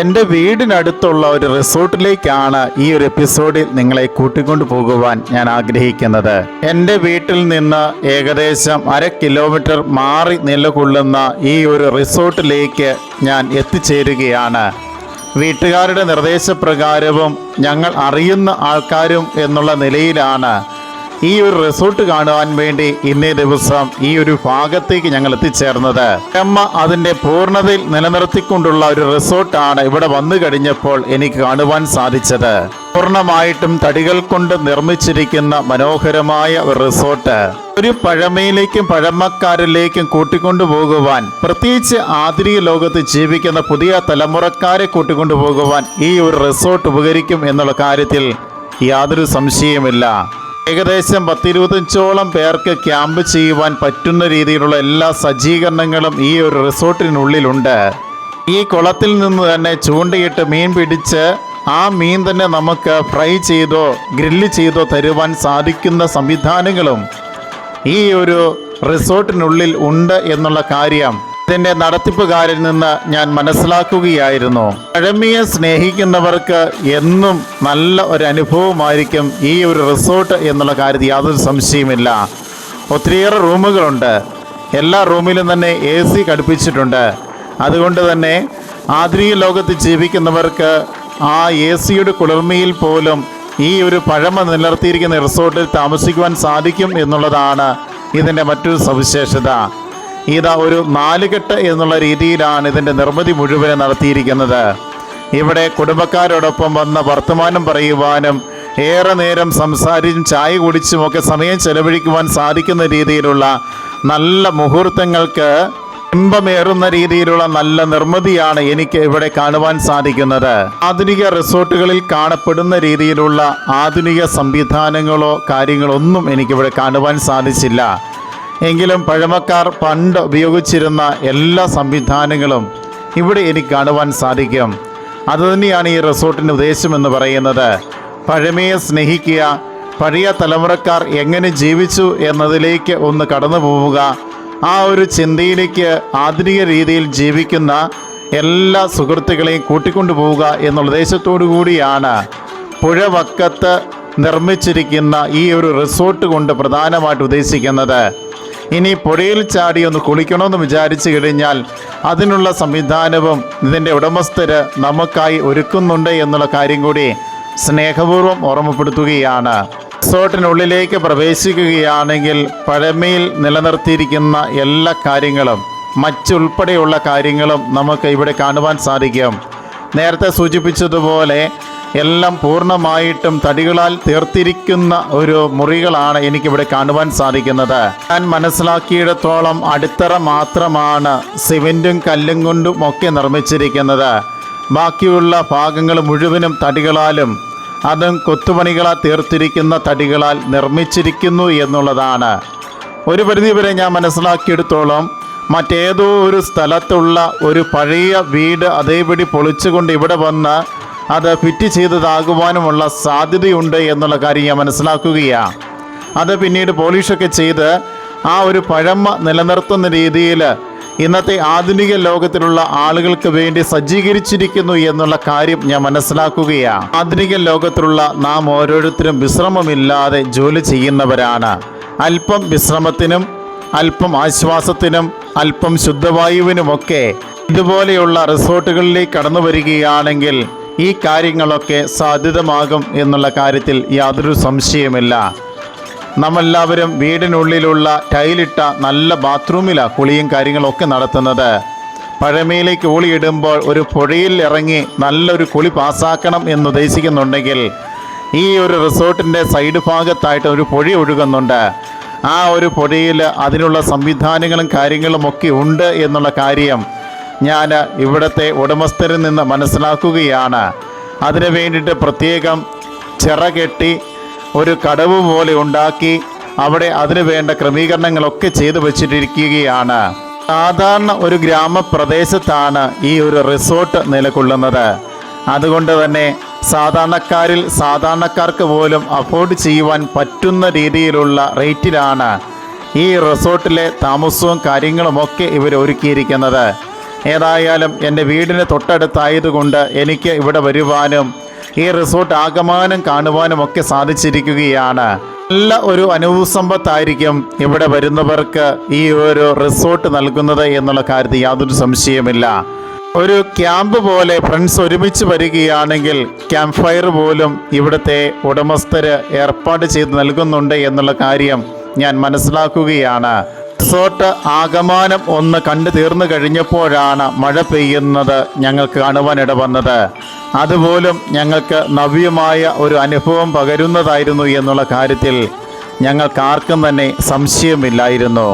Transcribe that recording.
എൻ്റെ വീടിനടുത്തുള്ള ഒരു റിസോർട്ടിലേക്കാണ് ഈ ഒരു എപ്പിസോഡിൽ നിങ്ങളെ കൂട്ടിക്കൊണ്ടു പോകുവാൻ ഞാൻ ആഗ്രഹിക്കുന്നത്. എൻ്റെ വീട്ടിൽ നിന്ന് ഏകദേശം 1/2 കിലോമീറ്റർ മാറി നിലകൊള്ളുന്ന ഈ ഒരു റിസോർട്ടിലേക്ക് ഞാൻ എത്തിച്ചേരുകയാണ്. വീട്ടുകാരുടെ നിർദ്ദേശപ്രകാരവും ഞങ്ങൾ അറിയുന്ന ആൾക്കാരും എന്നുള്ള നിലയിലാണ് ഈ ഒരു റിസോർട്ട് കാണുവാൻ വേണ്ടി ഇന്നേ ദിവസം ഈ ഒരു ഭാഗത്തേക്ക് ഞങ്ങൾ എത്തിച്ചേർന്നത്. അമ്മ അതിൻ്റെ പൂർണ്ണതയിൽ നിലനിർത്തിക്കൊണ്ടുള്ള ഒരു റിസോർട്ടാണ് ഇവിടെ വന്നു കഴിഞ്ഞപ്പോൾ എനിക്ക് കാണുവാൻ സാധിച്ചത്. പൂർണ്ണമായിട്ടും തടികൾ കൊണ്ട് നിർമ്മിച്ചിരിക്കുന്ന മനോഹരമായ ഒരു റിസോർട്ട് ഒരു പഴമയിലേക്കും പഴമക്കാരിലേക്കും കൂട്ടിക്കൊണ്ടു പോകുവാൻ, പ്രത്യേകിച്ച് ആധുനിക ലോകത്ത് ജീവിക്കുന്ന പുതിയ തലമുറക്കാരെ കൂട്ടിക്കൊണ്ടു പോകുവാൻ ഈ ഒരു റിസോർട്ട് ഉപകരിക്കും എന്നുള്ള കാര്യത്തിൽ യാതൊരു സംശയവുമില്ല. ഏകദേശം 10-25ഓളം പേർക്ക് ക്യാമ്പ് ചെയ്യുവാൻ പറ്റുന്ന രീതിയിലുള്ള എല്ലാ സജ്ജീകരണങ്ങളും ഈ ഒരു റിസോർട്ടിനുള്ളിലുണ്ട്. ഈ കുളത്തിൽ നിന്ന് തന്നെ ചൂണ്ടയിട്ട് മീൻ പിടിച്ച് ആ മീൻ തന്നെ നമുക്ക് ഫ്രൈ ചെയ്തോ ഗ്രില്ല് ചെയ്തോ തരുവാൻ സാധിക്കുന്ന സംവിധാനങ്ങളും ഈ ഒരു റിസോർട്ടിനുള്ളിൽ ഉണ്ട് എന്നുള്ള കാര്യം ഇതിൻ്റെ നടത്തിപ്പുകാരിൽ നിന്ന് ഞാൻ മനസ്സിലാക്കുകയായിരുന്നു. പഴമയെ സ്നേഹിക്കുന്നവർക്ക് എന്നും നല്ല ഒരു അനുഭവമായിരിക്കും ഈ ഒരു റിസോർട്ട് എന്നുള്ള കാര്യത്തിൽ യാതൊരു സംശയമില്ല. ഒത്തിരിയേറെ റൂമുകളുണ്ട്. എല്ലാ റൂമിലും തന്നെ AC ഘടിപ്പിച്ചിട്ടുണ്ട്. അതുകൊണ്ട് തന്നെ ആധുനിക ലോകത്ത് ജീവിക്കുന്നവർക്ക് ആ AC-യുടെ കുളിർമയിൽ പോലും ഈ ഒരു പഴമ നിലനിർത്തിയിരിക്കുന്ന റിസോർട്ടിൽ താമസിക്കുവാൻ സാധിക്കും എന്നുള്ളതാണ് ഇതിൻ്റെ മറ്റൊരു സവിശേഷത. ഇതാ ഒരു 4 കെട്ട് എന്നുള്ള രീതിയിലാണ് ഇതിൻ്റെ നിർമ്മിതി മുഴുവൻ നടത്തിയിരിക്കുന്നത്. ഇവിടെ കുടുംബക്കാരോടൊപ്പം വന്ന് വർത്തമാനം പറയുവാനും ഏറെ നേരം സംസാരിച്ചും ചായ കുടിച്ചുമൊക്കെ സമയം ചെലവഴിക്കുവാൻ സാധിക്കുന്ന രീതിയിലുള്ള നല്ല മുഹൂർത്തങ്ങൾക്ക് ഇമ്പമേറുന്ന രീതിയിലുള്ള നല്ല നിർമ്മിതിയാണ് എനിക്ക് ഇവിടെ കാണുവാൻ സാധിക്കുന്നത്. ആധുനിക റിസോർട്ടുകളിൽ കാണപ്പെടുന്ന രീതിയിലുള്ള ആധുനിക സംവിധാനങ്ങളോ കാര്യങ്ങളോ ഒന്നും എനിക്കിവിടെ കാണുവാൻ സാധിച്ചില്ല. എങ്കിലും പഴമക്കാർ പണ്ട് ഉപയോഗിച്ചിരുന്ന എല്ലാ സംവിധാനങ്ങളും ഇവിടെ എനിക്ക് കാണുവാൻ സാധിക്കും. അതുതന്നെയാണ് ഈ റിസോർട്ടിൻ്റെ ഉദ്ദേശം എന്ന് പറയുന്നത്. പഴമയെ സ്നേഹിക്കുക, പഴയ തലമുറക്കാർ എങ്ങനെ ജീവിച്ചു എന്നതിലേക്ക് ഒന്ന് കടന്നു പോവുക, ആ ഒരു ചിന്തയിലേക്ക് ആധുനിക രീതിയിൽ ജീവിക്കുന്ന എല്ലാ സുഹൃത്തുക്കളെയും കൂട്ടിക്കൊണ്ടു പോവുക എന്നുള്ള ഉദ്ദേശത്തോടു കൂടിയാണ് പുഴവക്കത്ത് നിർമ്മിച്ചിരിക്കുന്ന ഈ ഒരു റിസോർട്ട് കൊണ്ട് പ്രധാനമായിട്ട് ഉദ്ദേശിക്കുന്നത്. ഇനി പുഴയിൽ ചാടി ഒന്ന് കുളിക്കണമെന്ന് വിചാരിച്ചു കഴിഞ്ഞാൽ അതിനുള്ള സംവിധാനവും ഇതിൻ്റെ ഉടമസ്ഥർ നമുക്കായി ഒരുക്കുന്നുണ്ട് എന്നുള്ള കാര്യം കൂടി സ്നേഹപൂർവ്വം ഓർമ്മപ്പെടുത്തുകയാണ്. റിസോർട്ടിനുള്ളിലേക്ക് പ്രവേശിക്കുകയാണെങ്കിൽ പഴമയിൽ നിലനിർത്തിയിരിക്കുന്ന എല്ലാ കാര്യങ്ങളും മറ്റുൾപ്പെടെയുള്ള കാര്യങ്ങളും നമുക്ക് ഇവിടെ കാണുവാൻ സാധിക്കും. നേരത്തെ സൂചിപ്പിച്ചതുപോലെ എല്ലാം പൂർണ്ണമായിട്ടും തടികളാൽ തീർത്തിരിക്കുന്ന ഒരു മുറികളാണ് എനിക്കിവിടെ കാണുവാൻ സാധിക്കുന്നത്. ഞാൻ മനസ്സിലാക്കിയിടത്തോളം അടിത്തറ മാത്രമാണ് സിമെൻറ്റും കല്ലും കൊണ്ടും ഒക്കെ നിർമ്മിച്ചിരിക്കുന്നത്. ബാക്കിയുള്ള ഭാഗങ്ങൾ മുഴുവനും തടികളാലും അതും കൊത്തുപണികളാൽ തീർത്തിരിക്കുന്ന തടികളാൽ നിർമ്മിച്ചിരിക്കുന്നു എന്നുള്ളതാണ്. ഒരു പരിധിവരെ ഞാൻ മനസ്സിലാക്കിയെടുത്തോളം മറ്റേതോ ഒരു സ്ഥലത്തുള്ള ഒരു പഴയ വീട് അതേപടി പൊളിച്ചുകൊണ്ട് ഇവിടെ വന്ന് അത് ഫിറ്റ് ചെയ്തതാകുവാനുമുള്ള സാധ്യതയുണ്ട് എന്നുള്ള കാര്യം ഞാൻ മനസ്സിലാക്കുകയാണ്. അത് പിന്നീട് പോളിഷൊക്കെ ചെയ്ത് ആ ഒരു പഴമ നിലനിർത്തുന്ന രീതിയിൽ ഇന്നത്തെ ആധുനിക ലോകത്തിലുള്ള ആളുകൾക്ക് വേണ്ടി സജ്ജീകരിച്ചിരിക്കുന്നു എന്നുള്ള കാര്യം ഞാൻ മനസ്സിലാക്കുകയാണ്. ആധുനിക ലോകത്തിലുള്ള നാം ഓരോരുത്തരും വിശ്രമമില്ലാതെ ജോലി ചെയ്യുന്നവരാണ്. അല്പം വിശ്രമത്തിനും അല്പം ആശ്വാസത്തിനും അല്പം ശുദ്ധവായുവിനുമൊക്കെ ഇതുപോലെയുള്ള റിസോർട്ടുകളിലേക്ക് കടന്നു വരികയാണെങ്കിൽ ഈ കാര്യങ്ങളൊക്കെ സാധ്യതമാകും എന്നുള്ള കാര്യത്തിൽ യാതൊരു സംശയമില്ല. നമ്മളെല്ലാവരും വീടിനുള്ളിലുള്ള ടൈലിട്ട നല്ല ബാത്റൂമിലാണ് കുളിയും കാര്യങ്ങളൊക്കെ നടത്തുന്നത്. പഴമയിലേക്ക് കുളിയിടുമ്പോൾ ഒരു പുഴയിൽ ഇറങ്ങി നല്ലൊരു കുളി പാസ്സാക്കണം എന്നുദ്ദേശിക്കുന്നുണ്ടെങ്കിൽ ഈ ഒരു റിസോർട്ടിൻ്റെ സൈഡ് ഭാഗത്തായിട്ട് ഒരു പുഴ ഒഴുകുന്നുണ്ട്. ആ ഒരു പുഴയിൽ അതിനുള്ള സംവിധാനങ്ങളും കാര്യങ്ങളും ഒക്കെ ഉണ്ട് എന്നുള്ള കാര്യം ഞാൻ ഇവിടുത്തെ ഉടമസ്ഥരിൽ നിന്ന് മനസ്സിലാക്കുകയാണ്. അതിനു വേണ്ടിയിട്ട് പ്രത്യേകം ചിറകെട്ടി ഒരു കടവ് പോലെ ഉണ്ടാക്കി അവിടെ അതിനു വേണ്ട ക്രമീകരണങ്ങളൊക്കെ ചെയ്തു വച്ചിട്ടിരിക്കുകയാണ്. സാധാരണ ഒരു ഗ്രാമപ്രദേശത്താണ് ഈ ഒരു റിസോർട്ട് നിലകൊള്ളുന്നത്. അതുകൊണ്ട് തന്നെ സാധാരണക്കാർക്ക് പോലും അഫോർഡ് ചെയ്യുവാൻ പറ്റുന്ന രീതിയിലുള്ള റേറ്റിലാണ് ഈ റിസോർട്ടിലെ താമസവും കാര്യങ്ങളുമൊക്കെ ഇവർ ഒരുക്കിയിരിക്കുന്നത്. ഏതായാലും എൻ്റെ വീടിന് തൊട്ടടുത്തായതുകൊണ്ട് എനിക്ക് ഇവിടെ വരുവാനും ഈ റിസോർട്ട് ആകമാനം കാണുവാനും ഒക്കെ സാധിച്ചിരിക്കുകയാണ്. നല്ല ഒരു അനുഭവസമ്പത്തായിരിക്കും ഇവിടെ വരുന്നവർക്ക് ഈ ഒരു റിസോർട്ട് നൽകുന്നത് എന്നുള്ള കാര്യത്തിൽ യാതൊരു സംശയമില്ല. ഒരു ക്യാമ്പ് പോലെ ഫ്രണ്ട്സ് ഒരുമിച്ച് വരികയാണെങ്കിൽ ക്യാമ്പ് ഫയർ പോലും ഇവിടുത്തെ ഉടമസ്ഥര് ഏർപ്പാട് ചെയ്ത് നൽകുന്നുണ്ട് എന്നുള്ള കാര്യം ഞാൻ മനസ്സിലാക്കുകയാണ്. റിസോർട്ട് ആകമാനം ഒന്ന് കണ്ടു തീർന്നു കഴിഞ്ഞപ്പോഴാണ് മഴ പെയ്യുന്നത് ഞങ്ങൾക്ക് കാണുവാനിട വന്നത്. അതുപോലും ഞങ്ങൾക്ക് നവ്യമായ ഒരു അനുഭവം പകരുന്നതായിരുന്നു എന്നുള്ള കാര്യത്തിൽ ഞങ്ങൾക്കാർക്കും തന്നെ സംശയമില്ലായിരുന്നു.